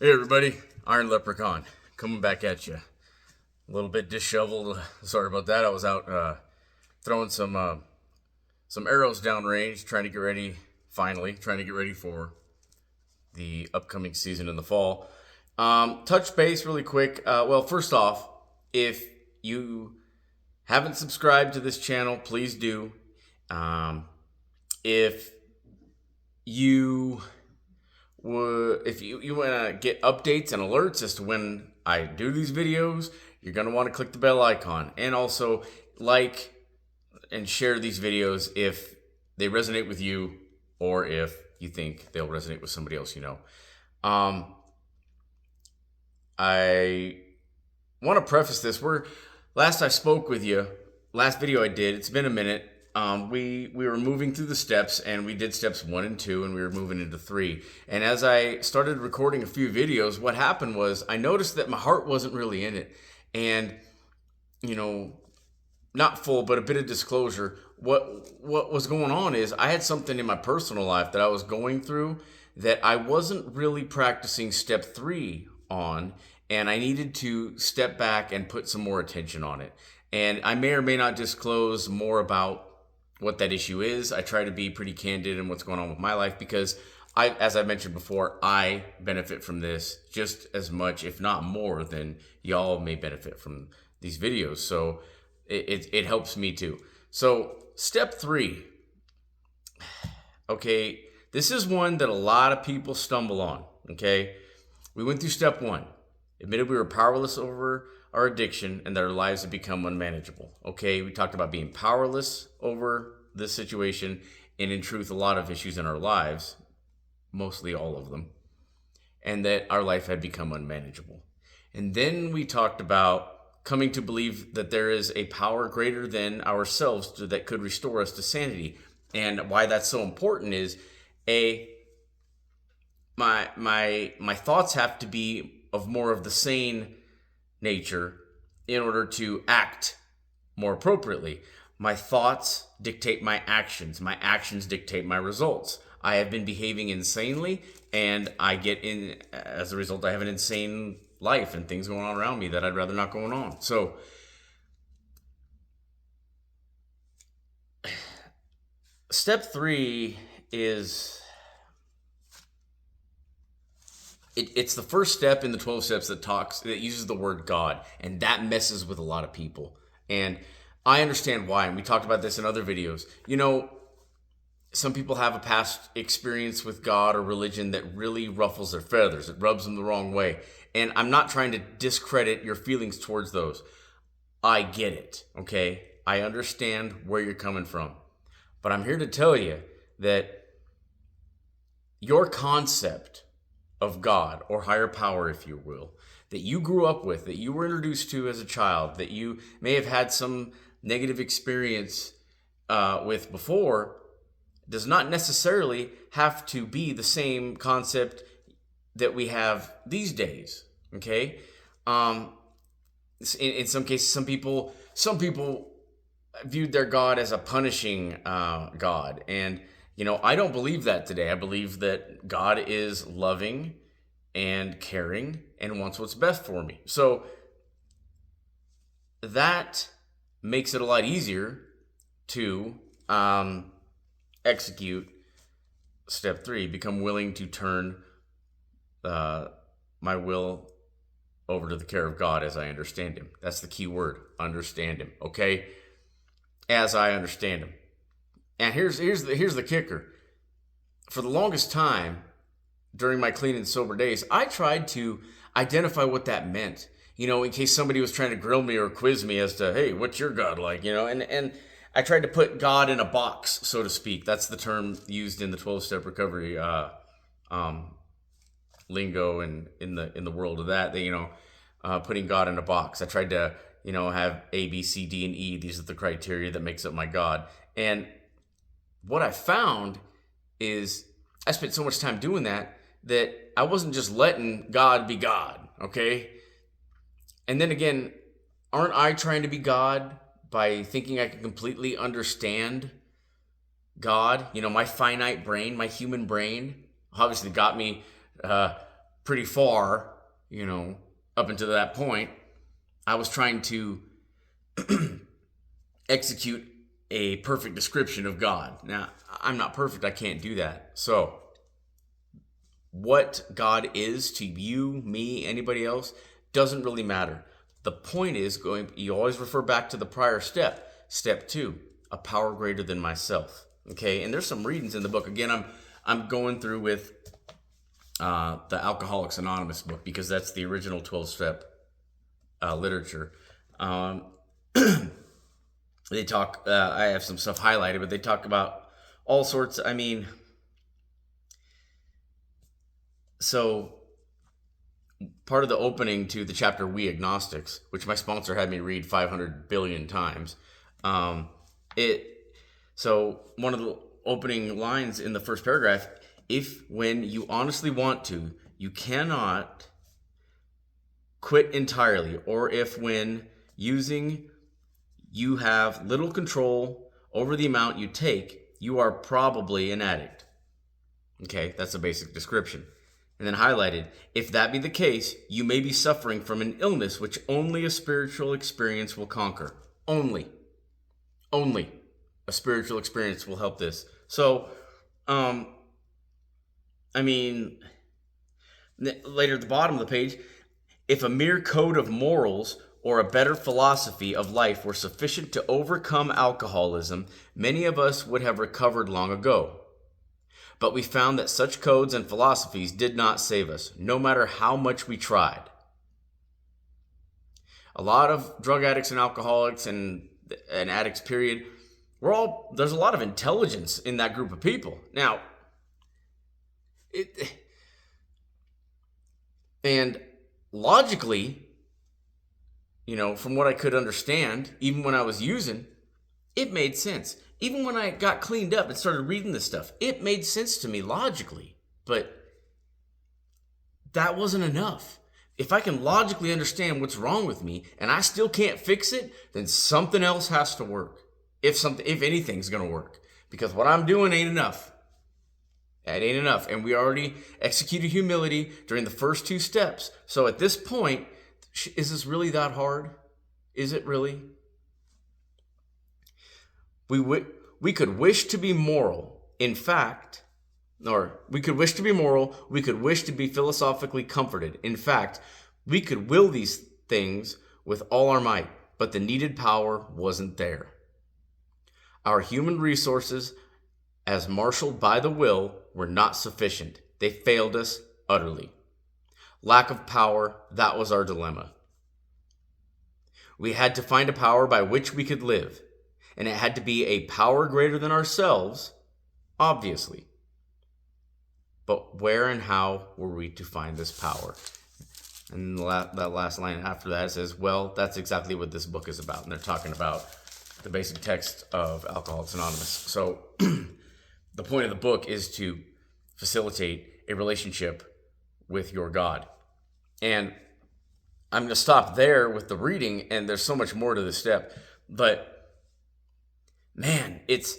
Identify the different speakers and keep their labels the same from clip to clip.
Speaker 1: Hey everybody, Iron Leprechaun coming back at you. A little bit disheveled. Sorry about that. I was out throwing some arrows downrange, trying to get ready. Finally, trying to get ready for the upcoming season in the fall. Touch base really quick. Well, first off, if you haven't subscribed to this channel, please do. If you if you want to get updates and alerts as to when I do these videos, you're going to want to click the bell icon and also like and share these videos if they resonate with you or if you think they'll resonate with somebody else you know. I want to preface this. Last I spoke with you, last video I did, it's been a minute. We were moving through the steps, and we did steps 1 and 2, and we were moving into 3. And as I started recording a few videos, what happened was I noticed that my heart wasn't really in it. And, not full, but a bit of disclosure. What was going on is I had something in my personal life that I was going through that I wasn't really practicing step 3 on, and I needed to step back and put some more attention on it. And I may or may not disclose more about what that issue is. I try to be pretty candid in what's going on with my life because as I mentioned before, I benefit from this just as much, if not more, than y'all may benefit from these videos. So it helps me too. So step 3. Okay, this is one that a lot of people stumble on. Okay, we went through step 1. Admitted we were powerless over our addiction and that our lives had become unmanageable. Okay, we talked about being powerless over this situation, and in truth, a lot of issues in our lives, mostly all of them, and that our life had become unmanageable. And then we talked about coming to believe that there is a power greater than ourselves that could restore us to sanity. And why that's so important is my thoughts have to be of more of the sane nature in order to act more appropriately. My thoughts dictate my actions dictate my results. I have been behaving insanely, and as a result, I have an insane life and things going on around me that I'd rather not going on. So step 3 is it's the first step in the 12 steps that uses the word God, and that messes with a lot of people. And I understand why, and we talked about this in other videos. Some people have a past experience with God or religion that really ruffles their feathers. It rubs them the wrong way. And I'm not trying to discredit your feelings towards those. I get it, okay? I understand where you're coming from. But I'm here to tell you that your concept of God or higher power, if you will, that you grew up with, that you were introduced to as a child, that you may have had some negative experience with before, does not necessarily have to be the same concept that we have these days. Okay, in some cases, some people viewed their God as a punishing God, and I don't believe that today. I believe that God is loving and caring and wants what's best for me. So that makes it a lot easier to execute step 3, become willing to turn my will over to the care of God as I understand him. That's the key word, understand him, okay? As I understand him. And here's the kicker. For the longest time, during my clean and sober days, I tried to identify what that meant. In case somebody was trying to grill me or quiz me as to, hey, what's your God like? And I tried to put God in a box, so to speak. That's the term used in the 12-step recovery lingo and in the world of that. Putting God in a box. I tried to, have A, B, C, D, and E. These are the criteria that makes up my God. And what I found is I spent so much time doing that I wasn't just letting God be God, okay? And then again, aren't I trying to be God by thinking I can completely understand God? My finite brain, my human brain, obviously got me pretty far, up until that point, I was trying to execute a perfect description of God. Now, I'm not perfect. I can't do that. So, what God is to you, me, anybody else, doesn't really matter. The point is you always refer back to the prior step. Step 2, a power greater than myself. Okay, and there's some readings in the book. Again, I'm going through with the Alcoholics Anonymous book because that's the original 12-step literature. They talk. I have some stuff highlighted, but they talk about all sorts. So part of the opening to the chapter "We Agnostics," which my sponsor had me read 500 billion times, So one of the opening lines in the first paragraph: if when you honestly want to, you cannot quit entirely, or if when using you have little control over the amount you take, you are probably an addict. Okay, that's a basic description. And then highlighted, if that be the case, you may be suffering from an illness which only a spiritual experience will conquer. Only a spiritual experience will help this. So, later at the bottom of the page, if a mere code of morals or a better philosophy of life were sufficient to overcome alcoholism, many of us would have recovered long ago. But we found that such codes and philosophies did not save us, no matter how much we tried. A lot of drug addicts and alcoholics and addicts, period, there's a lot of intelligence in that group of people. Now, and logically, from what I could understand, even when I was using, it made sense. Even when I got cleaned up and started reading this stuff, it made sense to me logically. But that wasn't enough. If I can logically understand what's wrong with me and I still can't fix it, then something else has to work. If anything's going to work. Because what I'm doing ain't enough. That ain't enough. And we already executed humility during the first 2 steps. So at this point, is this really that hard? Is it really? We could wish to be moral. In fact, or we could wish to be moral. We could wish to be philosophically comforted. In fact, we could will these things with all our might, but the needed power wasn't there. Our human resources, as marshaled by the will, were not sufficient. They failed us utterly. Lack of power, that was our dilemma. We had to find a power by which we could live, and it had to be a power greater than ourselves, obviously. But where and how were we to find this power? And that last line after that says, well, that's exactly what this book is about. And they're talking about the basic text of Alcoholics Anonymous. So the point of the book is to facilitate a relationship with your God. And I'm going to stop there with the reading, and there's so much more to this step. But man, it's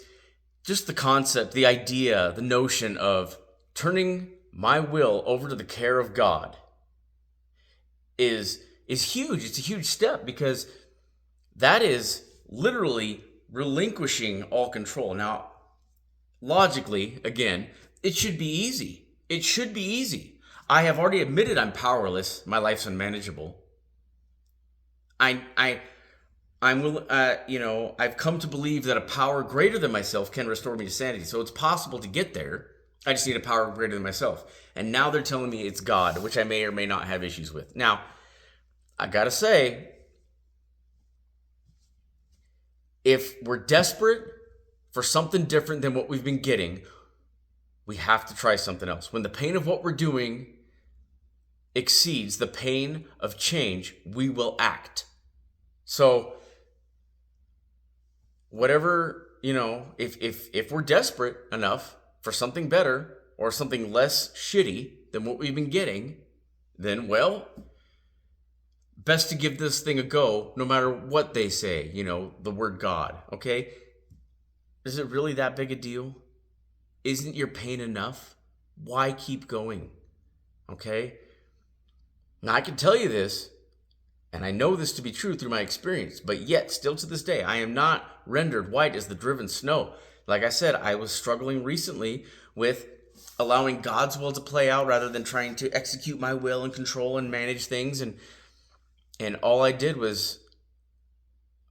Speaker 1: just the concept, the idea, the notion of turning my will over to the care of God is huge. It's a huge step, because that is literally relinquishing all control. Now, logically, again, it should be easy. It should be easy. I have already admitted I'm powerless. My life's unmanageable. I've come to believe that a power greater than myself can restore me to sanity. So it's possible to get there. I just need a power greater than myself. And now they're telling me it's God, which I may or may not have issues with. Now, I gotta say, if we're desperate for something different than what we've been getting, we have to try something else. When the pain of what we're doing exceeds the pain of change, we will act. So, whatever, if we're desperate enough for something better or something less shitty than what we've been getting, then, well, best to give this thing a go, no matter what they say, the word God, okay? Is it really that big a deal? Isn't your pain enough? Why keep going? Okay? Now, I can tell you this, and I know this to be true through my experience, but yet, still to this day, I am not rendered white as the driven snow. Like I said, I was struggling recently with allowing God's will to play out rather than trying to execute my will and control and manage things. And all I did was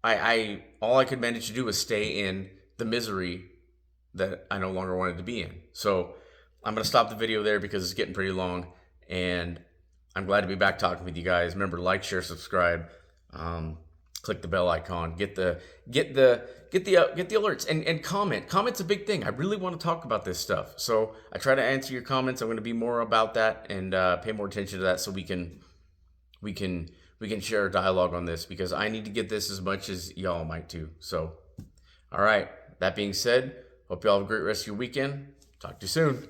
Speaker 1: I all I could manage to do was stay in the misery that I no longer wanted to be in. So I'm gonna stop the video there because it's getting pretty long, and I'm glad to be back talking with you guys. Remember, like, share, subscribe, click the bell icon, get the alerts, and comment. Comment's a big thing. I really want to talk about this stuff, so I try to answer your comments. I'm going to be more about that and pay more attention to that, so we can share a dialogue on this, because I need to get this as much as y'all might too. So, all right. That being said, hope y'all have a great rest of your weekend. Talk to you soon.